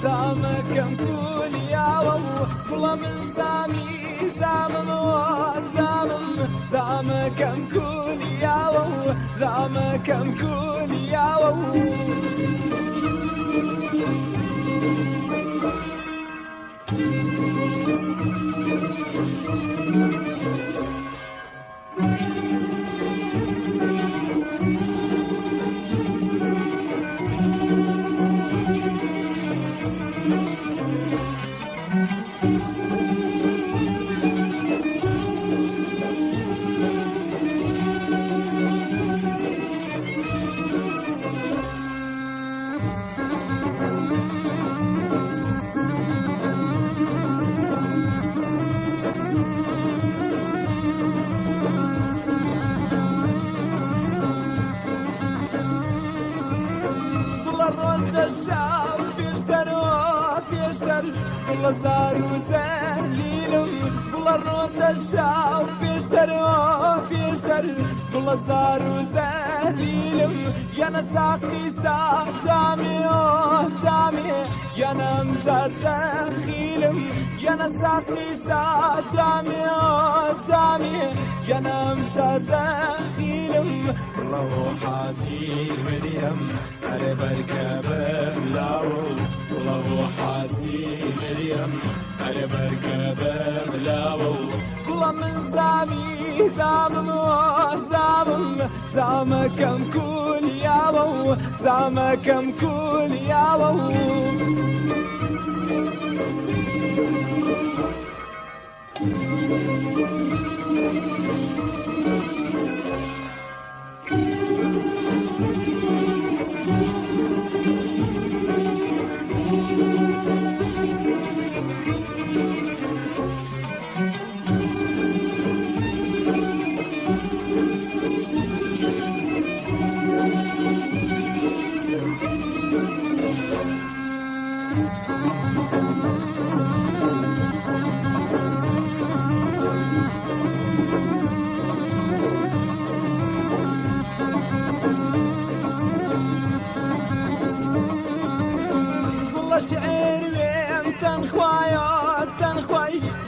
زامكم كل يا والله من زامي زامكم كل يا والله زامكم كل يا والله والله صاروا سهليلهم والله الروس الشاو فيشتروا والله صاروا سهليلهم يا نساقي ساق جامي يا نمجد دخيلهم يا نساقي ساق جامي يا نمجد دخيلهم والله حاسين مريم على بركة ملاو والله حاسين مريم على بركة ملاو والله من زامكم كل يا بو زامكم كل يا بو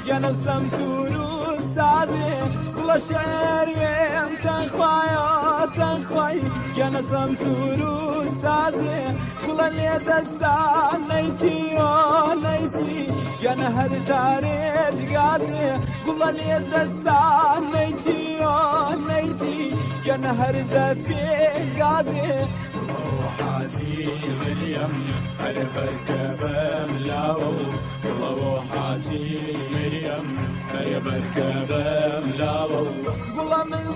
يا نظم تروس سازي والله شعري تنخواي يا نظم تروس سازي والله ليد السان نيجي يا نهر تاريخ غازي والله ليد السان نيجي يا نهر دفي غازي حاجي مريم على بركة ملاو والله حاجي مريم على بركة ملاو والله من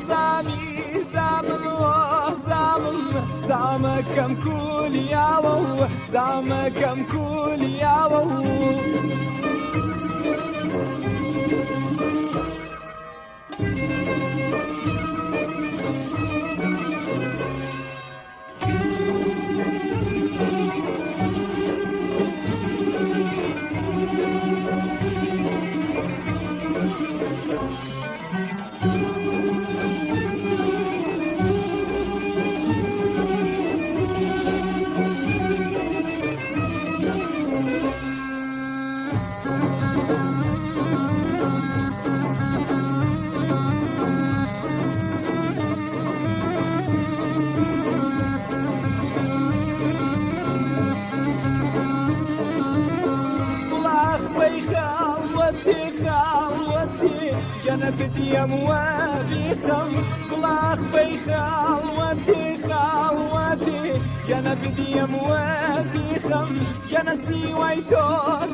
زامكم كل يا والله زامكم كل يا والله جنب ديم وبيخم قلاخ بيخالوتي خالوتي جنب ديم وبيخم جنسي ويتو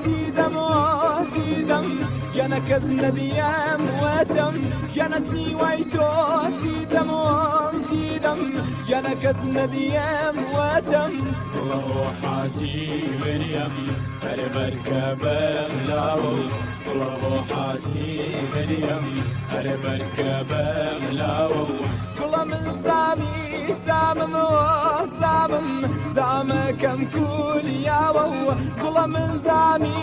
ديدم وديدم جنكز نديم وشم جنسي ويتو ديدم وديدم جنكز نديم وشم روحاتي مريم هربركبه ملاو روحاتي مريم هربركبه ملاو كل من سامي سامم وسامم زامكم كل ياو كل من سامي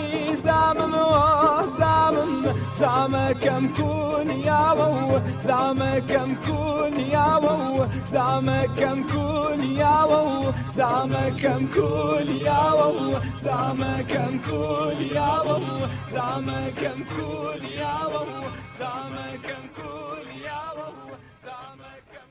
سامم وسامم زامكم كل ياو زامكم كل ياو زامكم كل ياو زامكم كل ياو زامكم كل ياو زامكم كل ياو زامكم كل ياو زامكم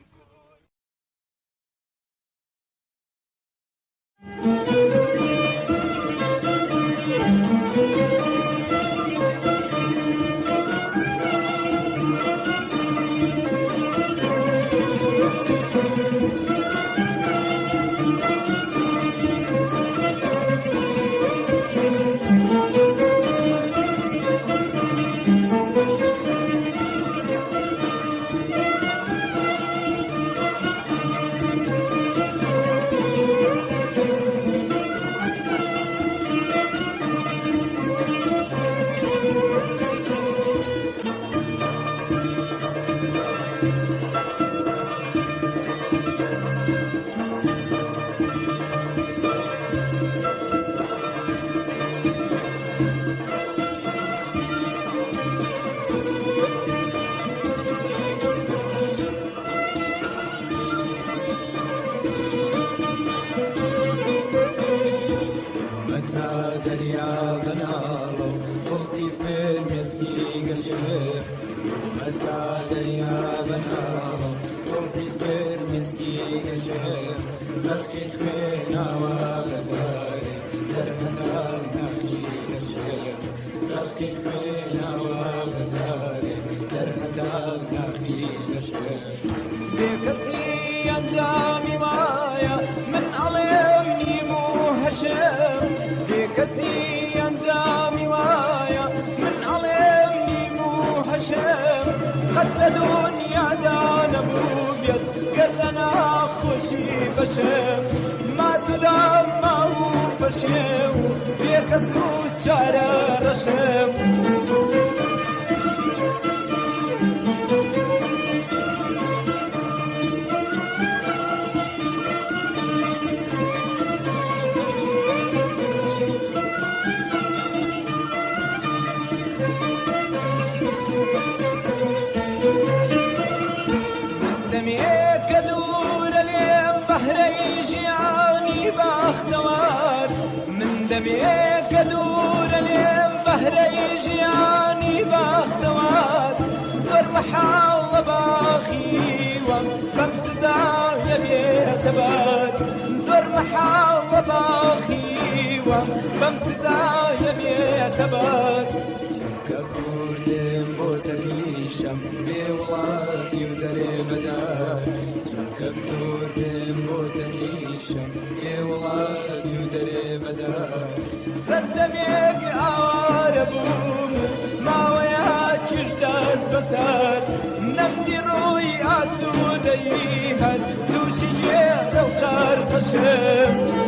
بكسي أنجامي مايا من علمني مو هشم بكسي أنجامي مايا من علمني مو هشم قد دنيا دانا بوبيز قلنا خوشي بشم ما تدام ما هو بشم بكسو شارع رشم من دميك دور اليم بحر يجياني باختوار زر محاوة باخي وبمس داية بيتبار زر محاوة باخي وبمس داية بيتبار كبور دم بوتريشم بولاتي ودري بدار كبور دم بوتريشم بولاتي ودري بدار صدميك عواربوم ما وياك جداز بسار نمدي روي اسودي هاد دوشي جيرة وقار خشم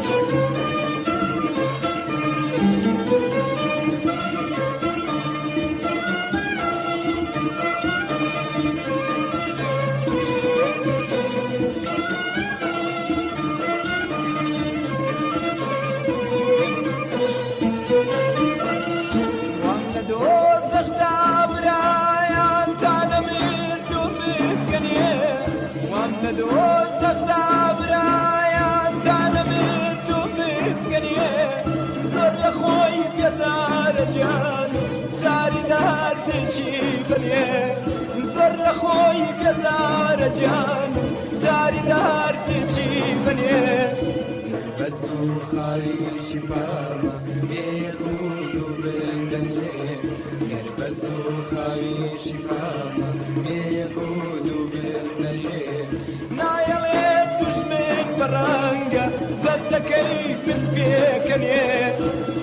دوزخ دابرايا تانا مردو بفكنيه زر لخوي بيزار جان زاري دار تجيبنيه زر لخوي بيزار جان زاري دار تجيبنيه بزو خالي شفاما بيخودو بندنيه بزو خالي شفاما ليكني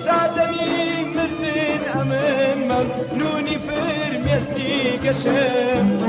تعدني مردن أمن ممنوني فرم يستي قشم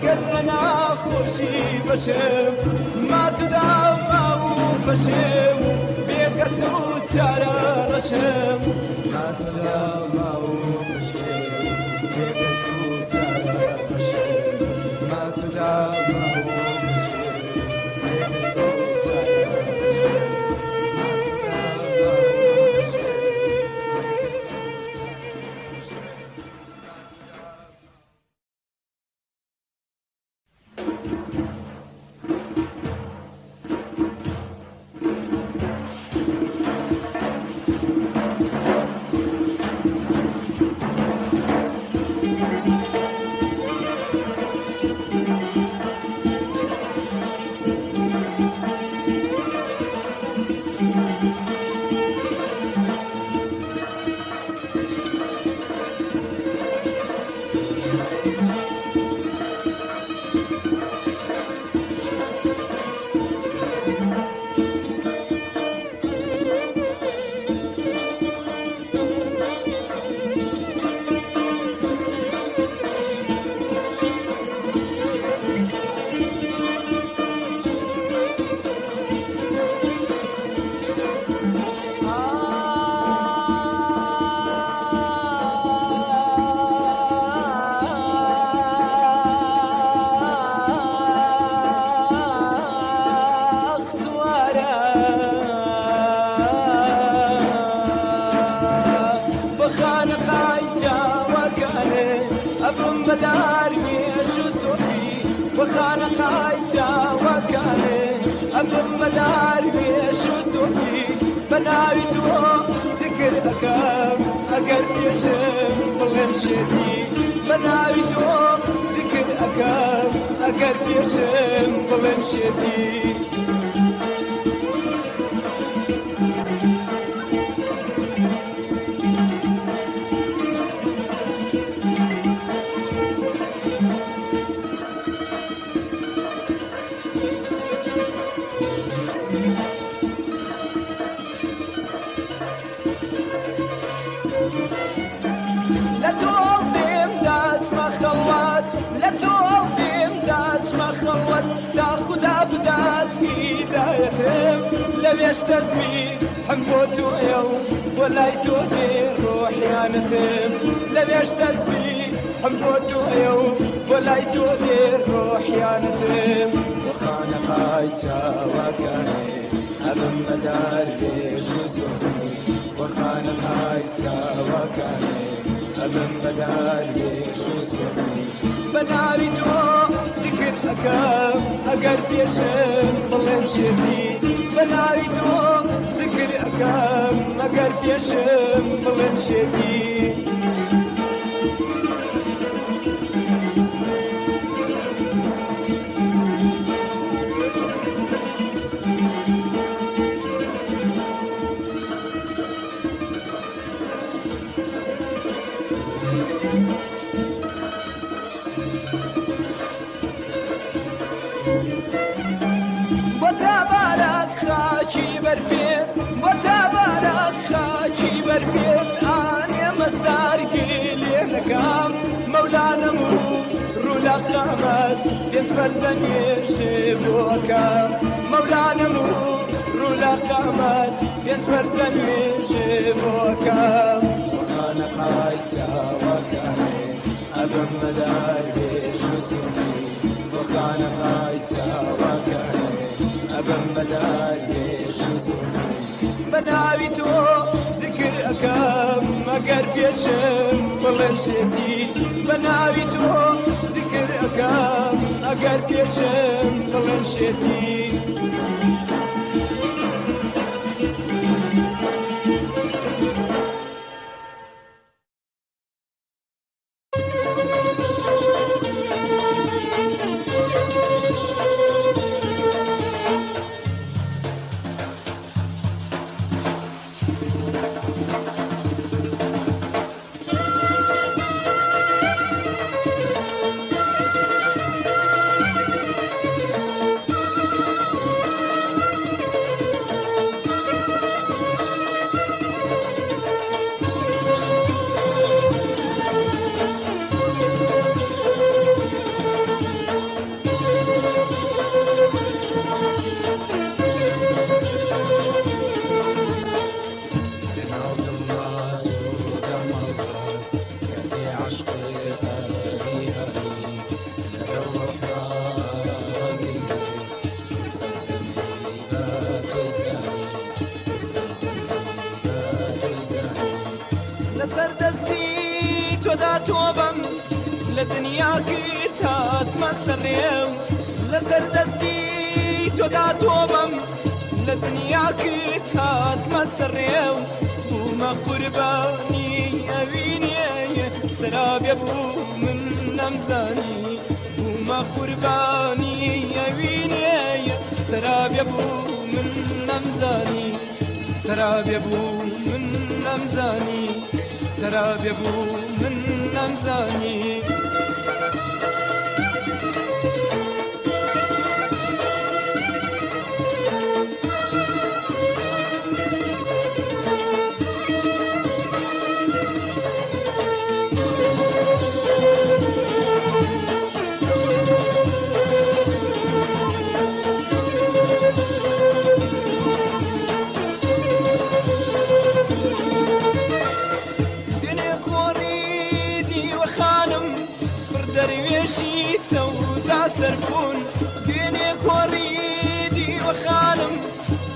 قرنا خوشي بشم ما تدعوا بشم بيك سوت شارع رشم ما تدعوا بشم بيك سوت شارع رشم ما تدعوا بشم بيك سوت شارع وخانق عيشة وكاني أبن مدار بيش وصوفي بناوي تو ذكر أكام أقرب يشم بالغمشتي بناوي تو ذكر أكام أقرب يشم بالغمشتي تاخذ أبدات في بدايتهم لم يستسمي حموتوا يوم ولا يتودي روح يانتهم لم يستسمي حموتوا يوم ولا يتودي روح يانتهم وخانق عيشة وكاني أبن مدار بيش وصوفي وخانق عيشة وكاني أبن مدار بيش وصوفي بناري تو ذكر أكام أقرب يشم ظل مشيتي بناري تو ذكر أكام أقرب يشم ظل مشيتي وتبارك خاكي بربيت آني مستاركي لينكام مولانا رولا خامت ينفرزن يشبوكا مولانا رولا خامت ينفرزن يشبوكا وخانا قايسا وكاهي أبن مداري شسوكي وخانا قايسا وكاهي أبن مداري شسوكي بناوي تو ذكر أكام مقر بيشم بلنشتي بناوي تو ذكر أكام مقر بيشم بلنشتي لسردستي تودا توبم لدنيا كتات مسريو لسردستي تودا توبم لدنيا كتات مسريو وما قرباني أبيني سراب يبو من نمزاني وما قرباني أبيني سراب يبو من نمزاني سراب يبو من نمزاني سراب يبو من نمزاني درويشي سودا سربون ديني كوريدي وخالم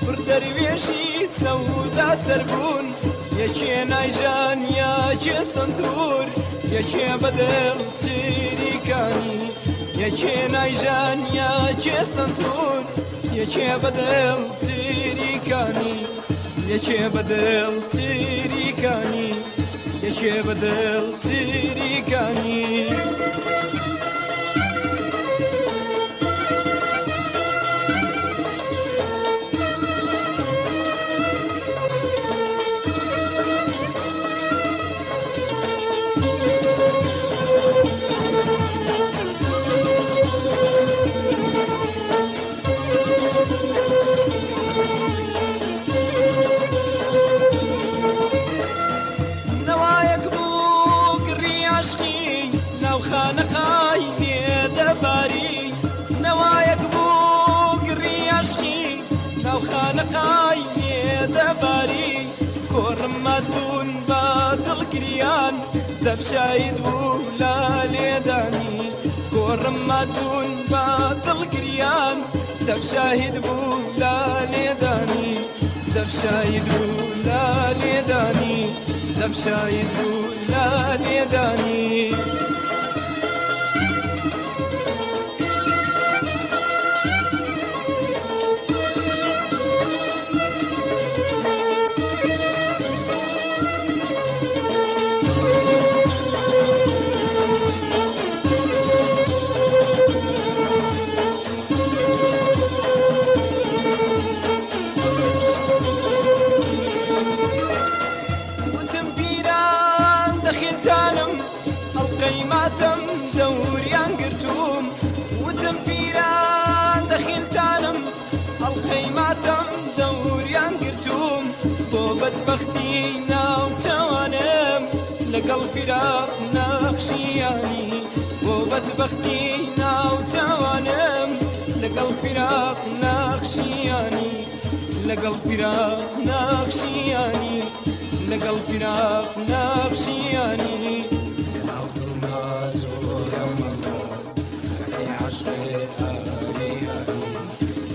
بردرويشي سودا سربون يا شي نايجان يا شي سنتور يا شي بدل تشريكاني يا شي نايجان يا شي سنتور يا شي بدل تشريكاني يا شي بدل تشريكاني يا شي بدل تشريكاني خانقاي دباري نوايك بوق الرياشخي لو خانقاي دباري كورمتون بادل كريان دب شايد ولا ليداني كورمتون بادل كريان دب شاهد ولا ليداني دب شاهد ولا ليداني دب شاهد ولا ليداني بۆ بەدبەختی ناوچەوانم لەگەڵ فراق نەخشیانی بۆ بەدبەختی ناوچەوانم لەگەڵ فراق نەخشیانی لەگەڵ فراق نەخشیانی لەگەڵ فراق نەخشیانی لەناو دڵما زۆرە مەڵاز ڕێی عەشقی هەری هەری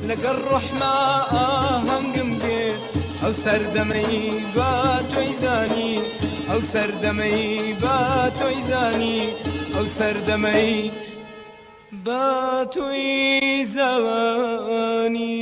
لەگەڵ ڕۆحما ئاهەنگم بێت ئەو سەردەمەی با تۆی زانی ئەو سەردەمەی با تۆی زانی ئەو سەردەمەی با تۆی زانی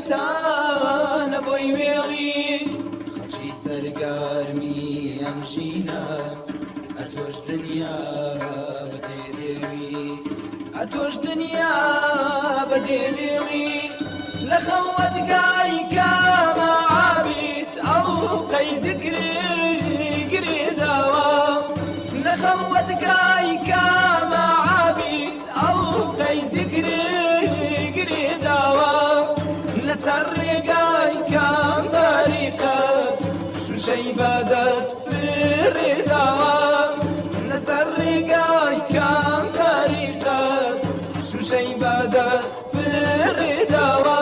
وهاشيتان بۆی وێڵی خەڵکی سەرگارمی ئەم ژینە ئەتۆش دنیا بەجێ دێوی ئەتۆش دنیا بەجێ دێوی لە خەوەتگای کامە عابیت ئەو قەی ذکری گرێداوە لە خەوەتگای کامە عابیت ئەو قەی ذکری گرێداوە لەسەر ڕێگای کام تاریقەت شوشەی بەدەت فرێداوە لەسەر ڕێگای کام تاریقەت شوشەی بەدەت فرێداوە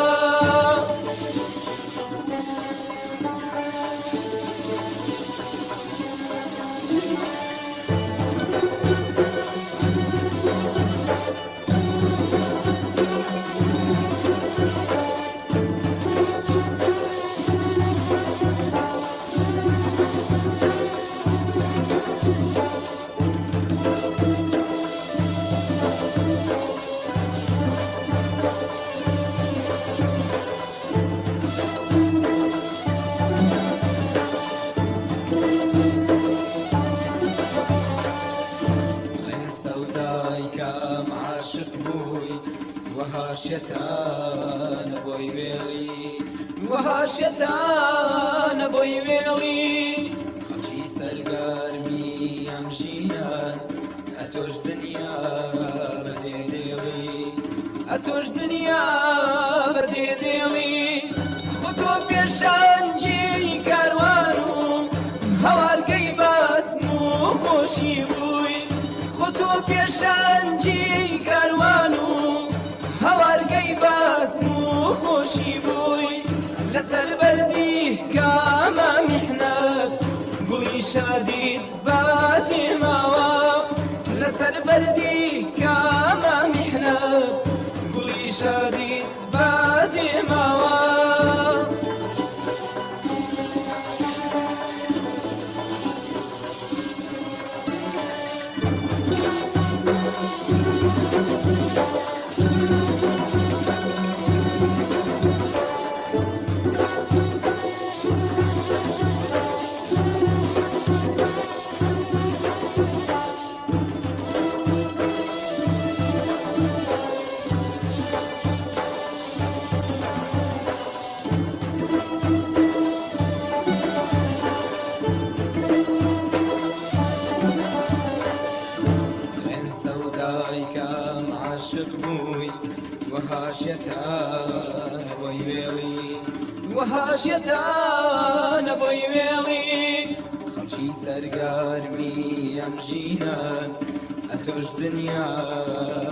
وهاشيتان بۆی وێڵی وهاشيتان بۆی وێڵی خەڵکی سەرگارمی ئەم ژینە ئەتۆش دنیا بەجێ دێڵی ئەتۆش دنیا بەجێ دێڵی خۆ تۆ پێشانگی کاروان و هەوارگەی بەزم و خۆشی بووی خۆ تۆ پێشانگی کاروان و هەوارگەی بەزم و خۆشی بووی لەسەر بەردی کامە میحنەت گوڵی شادیت باجێ ماوە لەسەر بەردی کامە میحنەت گوڵی شادیت باجێ ماوە وهاشيتان بۆی وێڵی وهاشيتان بۆی وێڵی خەڵکی سەرگارمی ئەم ژینە ئەتۆش دنیا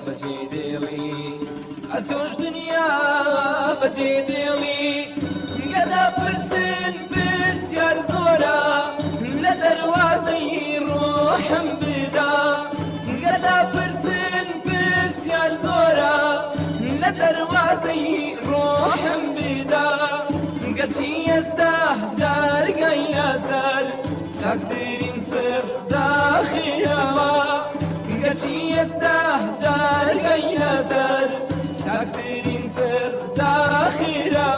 بەجێ دێڵی ئەتۆش دنیا بجديلي قد فرسن بسيار زورا لدروازي روح بدا قد فرسن بسيار زورا لدروازي روح بدا قرشي يستهدر قياسر شاكترين سر داخلها قرشي يستهدر قياسر شاكترين سر داخلها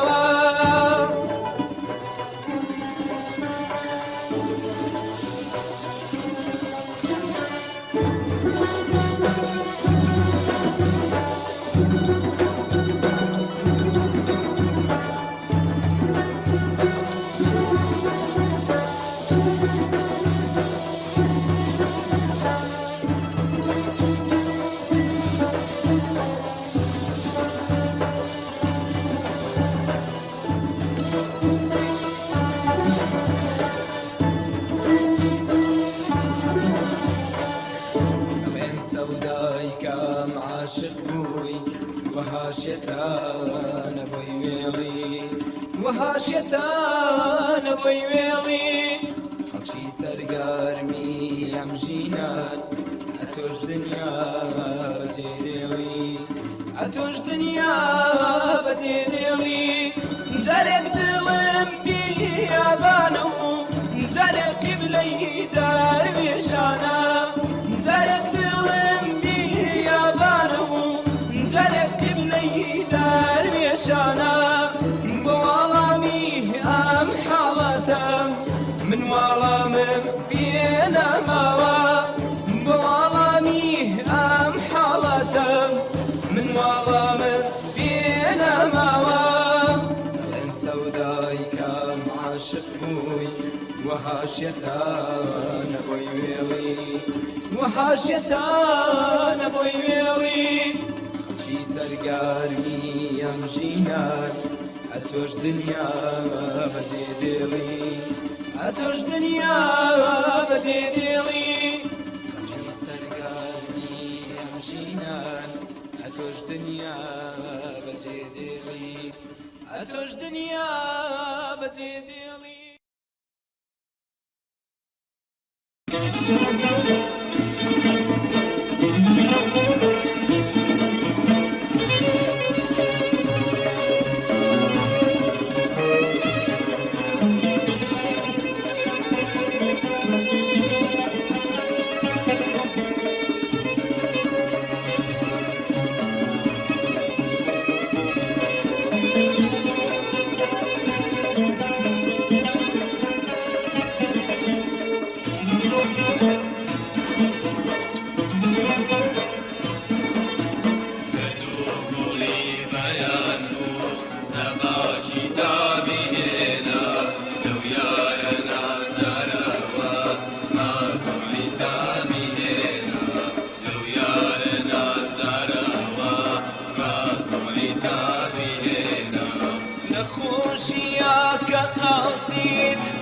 وهاشتان بويويلي وهاشتان بويويلي خلشي سرقارمي يم جينان أتوش دنيا بجيديلي أتوش دنيا بجيديلي جارك دلم بيابانو جارك قبلي دار بيشانا جارك دلم بيابانو جارك قبلي دار بيشانا بوالامي أم حالتم من والامم بينا موا بوالامي أم حالتم من والامم بينا موا لين سودايك معاشق بوي وهاشتان بوي ويلي وهاشتان بوي ويلي خلشي سرقارمي يم جينان أتوش دنيا بجيديلي أتوش دنيا بجيديلي خلشي سرقارمي يم جينان أتوش دنيا بجيديلي أتوش دنيا بجيديلي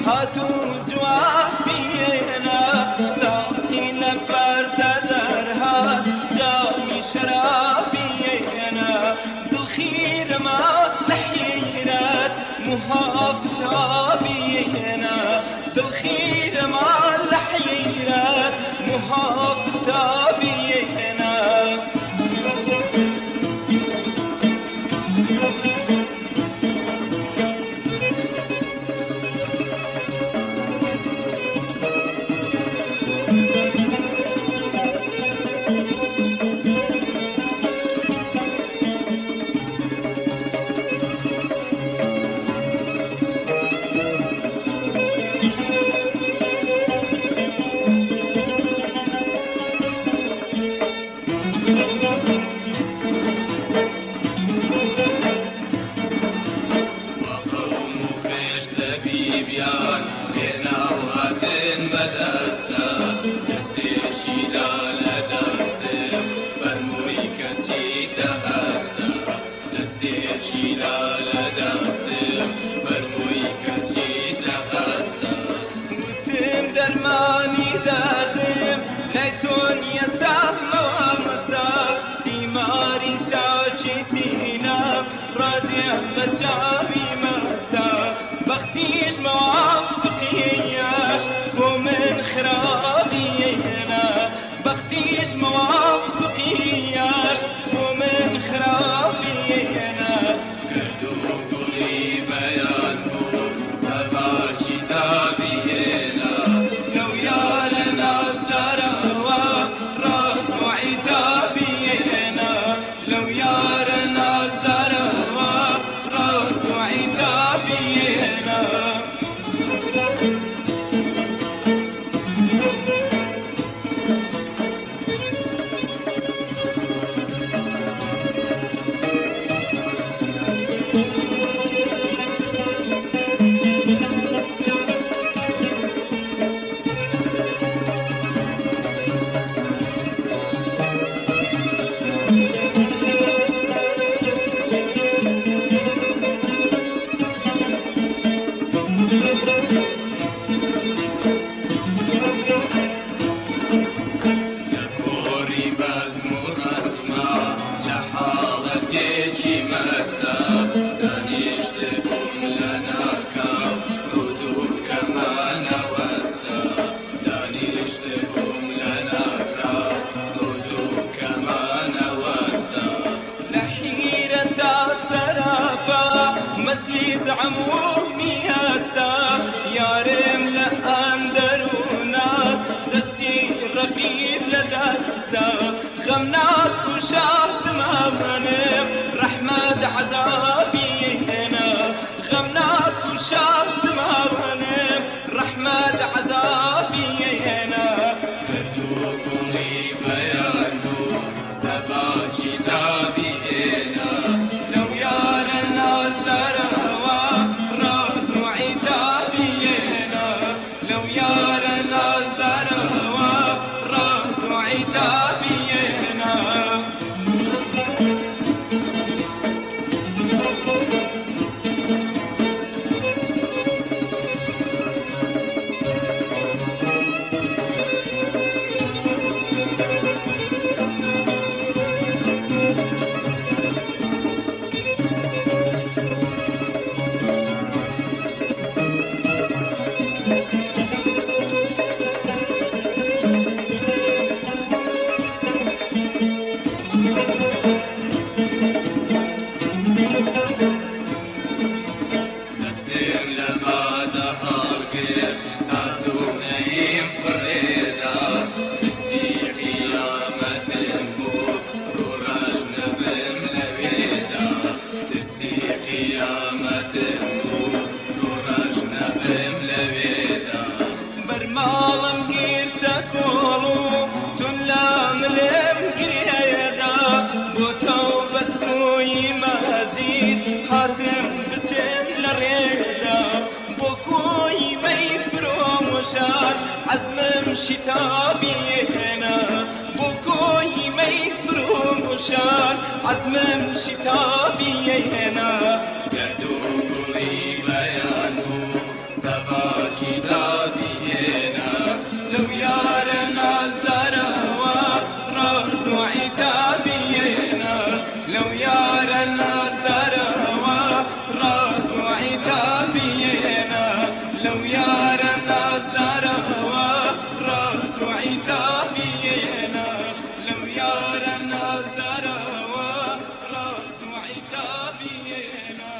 هاتو جواب بينا ساقينا فرد درها جامي شرابينا ذو خير ما لحيرات محافظة بينا ذو خير ما لحيرات محافظة بينا درماني دردم ليتون يسام ومسا تيماري جاچي سينا راجي يا بتشابي مستا بختيش موافقياش ومن خرابينا بختيش موافقياش ومن خرابينا كردو قولي بيان سباجي دابينا لو يا لنا الدروا راس وعتابينا لو يا لنا الدروا راس وعتابينا كوري بزمور اسمع لحالتك مستا دانيش لكم لنا كردو كمان وستا دانيش لكم لنا كردو كمان وستا لحيرة سرابا مسجد عمومي هستا يا ريم لأندرونا دستي رقيب لدستا غمناك وشاهد ما غنم رحمة عذابي هنا غمناك وشاهد ما غنم رحمة عذابي هنا كردو قولي بيانو سباجي دابينا لو يا الناس دروا راس وعتابينا لو يا الناس دروا راس وعتابينا دستم لبعد هاجر سعدو نايم فريدا تسي قيامة الموت رورشنا بملويدا تسي قيامة الموت رورشنا بملويدا برمالم قيرتك ولو تلام لم قريدا بوتوبة سوي مزيد خاتم بتشن لريدا بوكوي ميفرو مشار عزم شتابي هنا بوكوي ميفرو مشار عزم شتابي هنا كردو قولي بيانو سباجي دابينا لو يا الناس دروا راس وعتابينا لو يا الناس دروا راس وعتابينا لو يا الناس دروا راس وعتابينا لو يا الناس دروا راس وعتابينا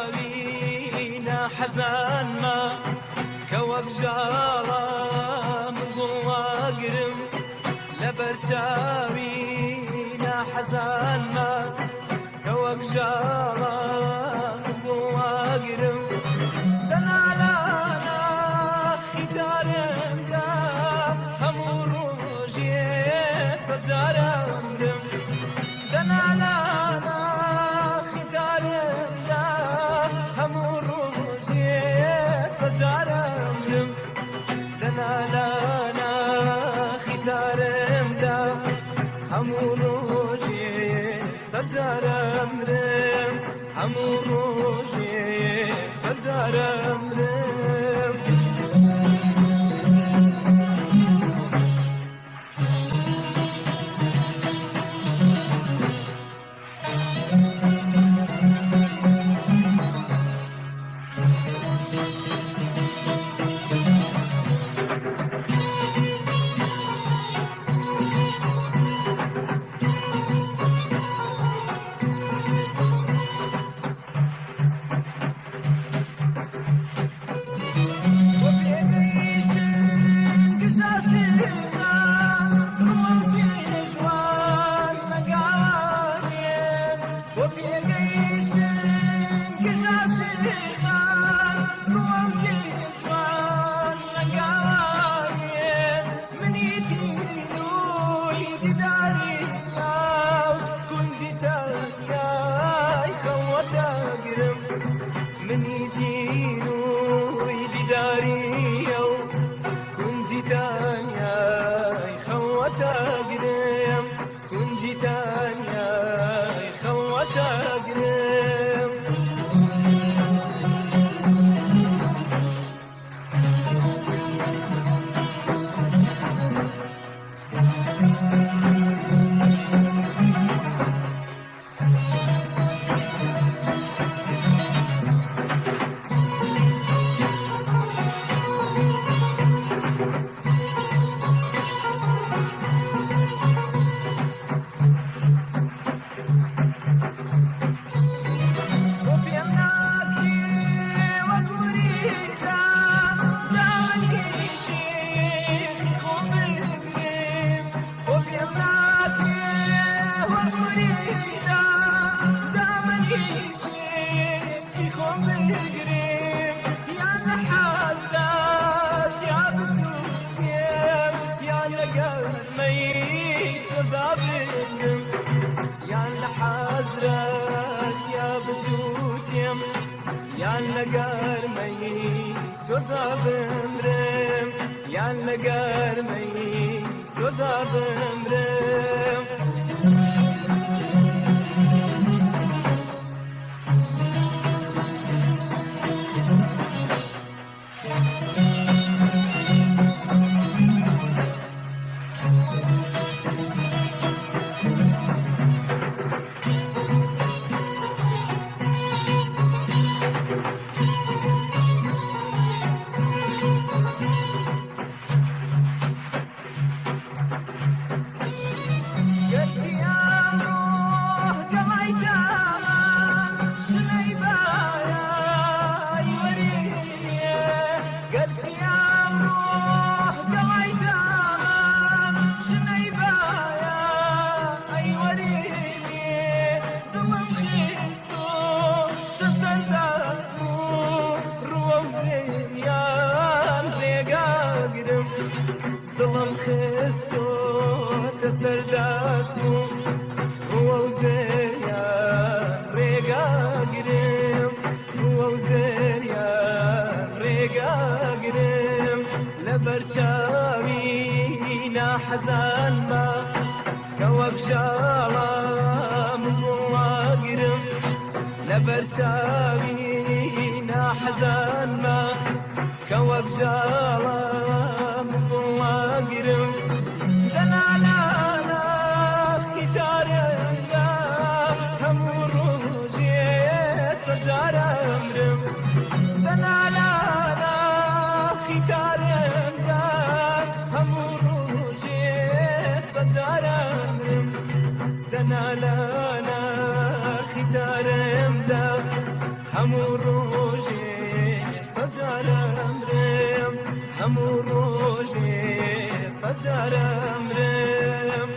لبرچاوینا حەزان ما کە وەک ژاڵە من گوڵاگرم لبرچاوینا حەزان ما کە وەک ژاڵە من گوڵاگرم دەنالانە خیتارمدا هەموو ڕۆژێ سەجارەمرم دەنالانە خیتارمدا هەموو ڕۆژێ سەجارەمرم دەنالانە خیتارمدا هەموو ڕۆژێ سەجارەمرم هەموو ڕۆژێ سەجارەمرم لبرچاوینا حەزان ما کە وەک ژاڵە من گوڵاگرم لبرچاوینا حەزان ما کە وەک ژاڵە من گوڵاگرم دەنالانە خیتارمدا هەموو ڕۆژێ سەجارەمرم دەنالانە خیتارمدا هەموو ڕۆژێ سەجارەمرم دەنالانە خیتارمدا همو روجي سجر امرم همو روجي سجر امرم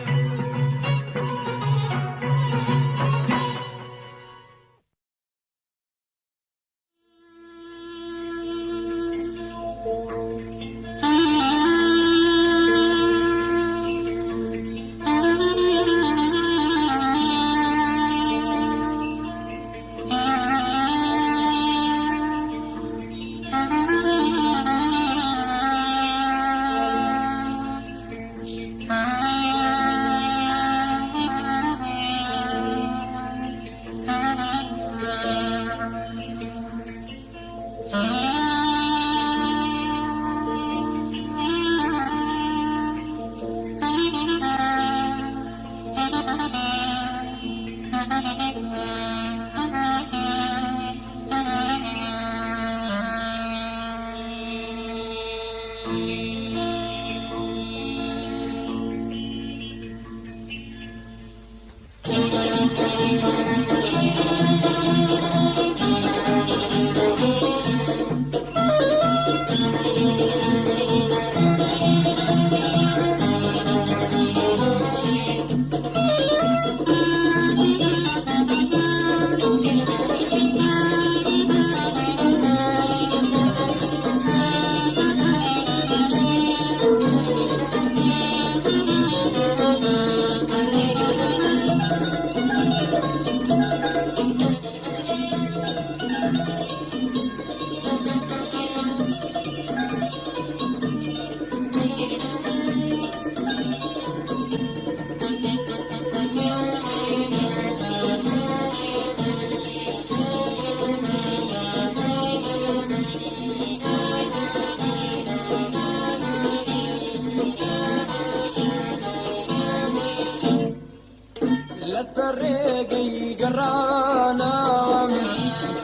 لسرقي قرانا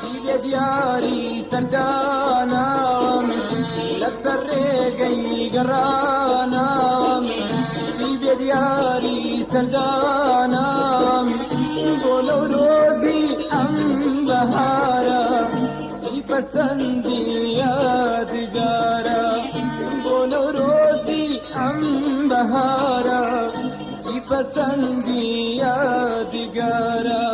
سيدي دياري سردانا لسرقي قرانا سيدي دياري سردانا قولوا روزي أم بهارا سيب سندي يا دقارا قولوا روزي أم بهارا پسندی یادگارا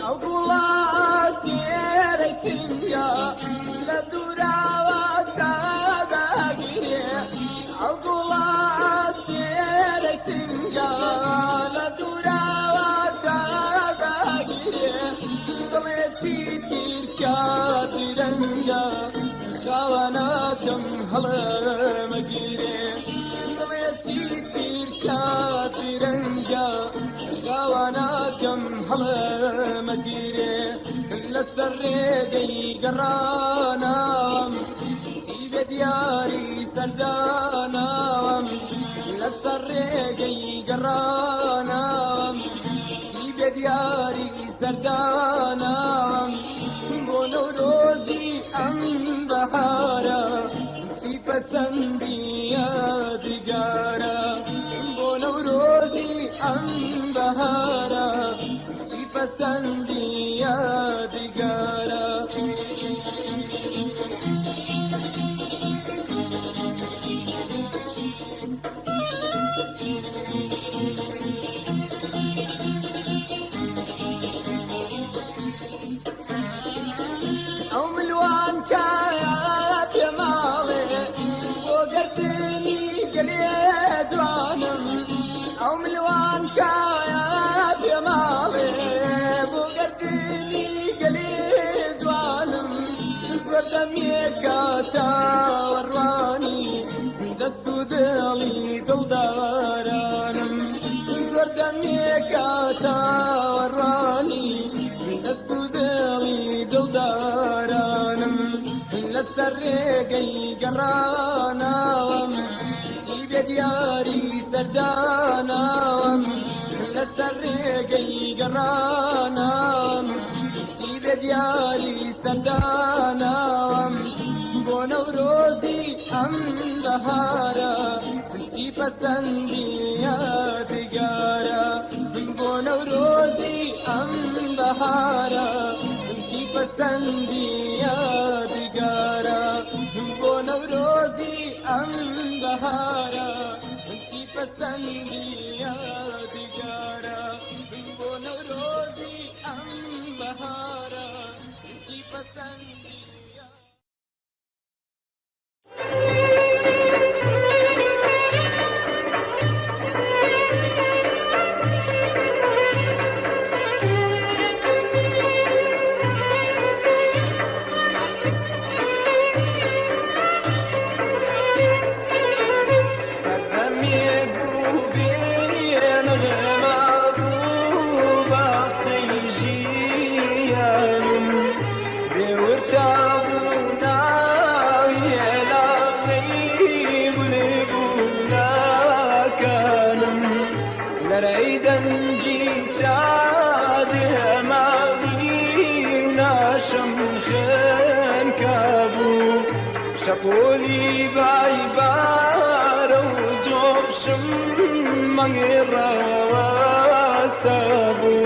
اوگولا تیره سنگا لدورا و چادا گیره اوگولا تیره سنگا لدورا و چادا گیره دلی چیت گیر کاتی رنگا شوانا کم حلم گیره دلی چیت گیر کاتی رنگا شوانا کم حلم گیره لسرقي قرانا سيب دياري سردانا لسرقي قرانا سيب دياري سردانا بونو روزي أم بهارا سيب سندي يا دقارا بونو روزي أم بهارا سيب سندي يا دقارا أو ملوان كايات يا مالي وقردني قليت وانم أو ملوان كايات يا مالي وقردني قليت وانم زرد ميكاتا ورواني دستو دلي دلدارانم زرد ميكاتا وراني دستو دلي دلدارانم لسرقي قرانا سيب دياري سردانا لسرقي قرانا سيب دیاری سەرداناوەم بۆ نەورۆزی ئەم بەهارە چی پەسەندی یادگارە بۆ نەورۆزی ئەم بەهارە چی پەسەندی یادگارە بۆ نەورۆزی ئەم بەهارە چی پەسەندی یادگارە بۆ نەورۆزی ئەم بەهارە چی پەسەندی شقولي بعبارة وجوشم مغيرة واستابو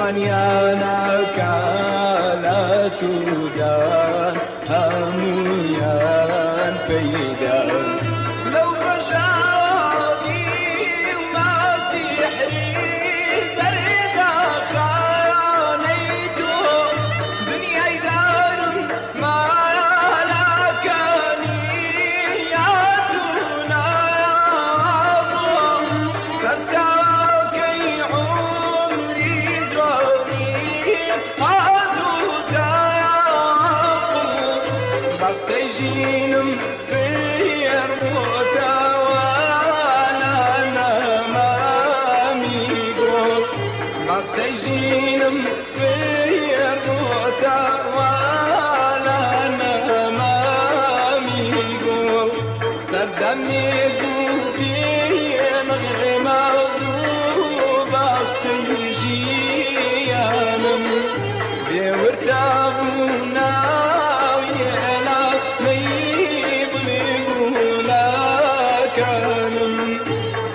جوانيانا كالات ودان هميان فيدان لو رجعتي وما سحري زرد خانيتو دنيا دار ما لكني يا دونا سرجاكي عمري جوني هادو داقو بقسجينم في الموتى وانا ما ميقول دمي قوتي مغرمة وباقسيجيانم بيورتابونا ويانا ميبلغونا كانم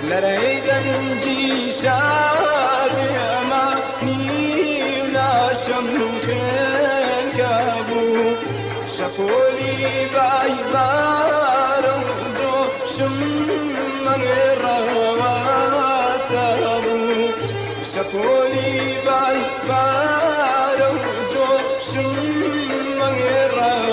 لريدا جيشاد يما نيونا شمخين كابو شفولي باي بارو شمن الرواسابو شفولي باي بارو شمن الرواسابو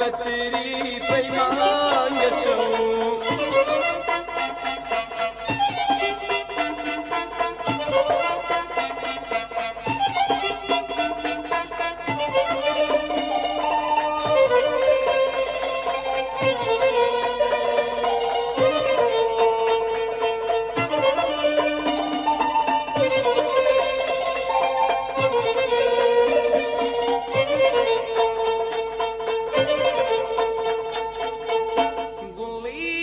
بتري پیمان شو Believe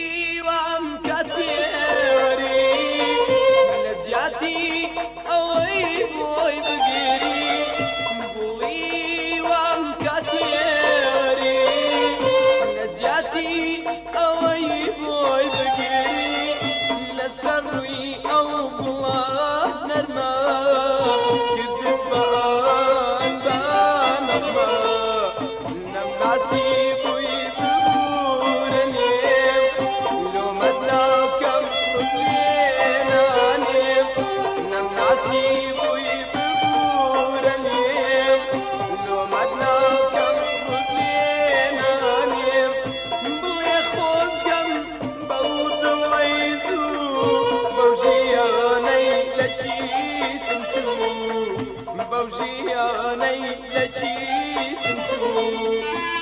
وژیانەی لەکی سنتوو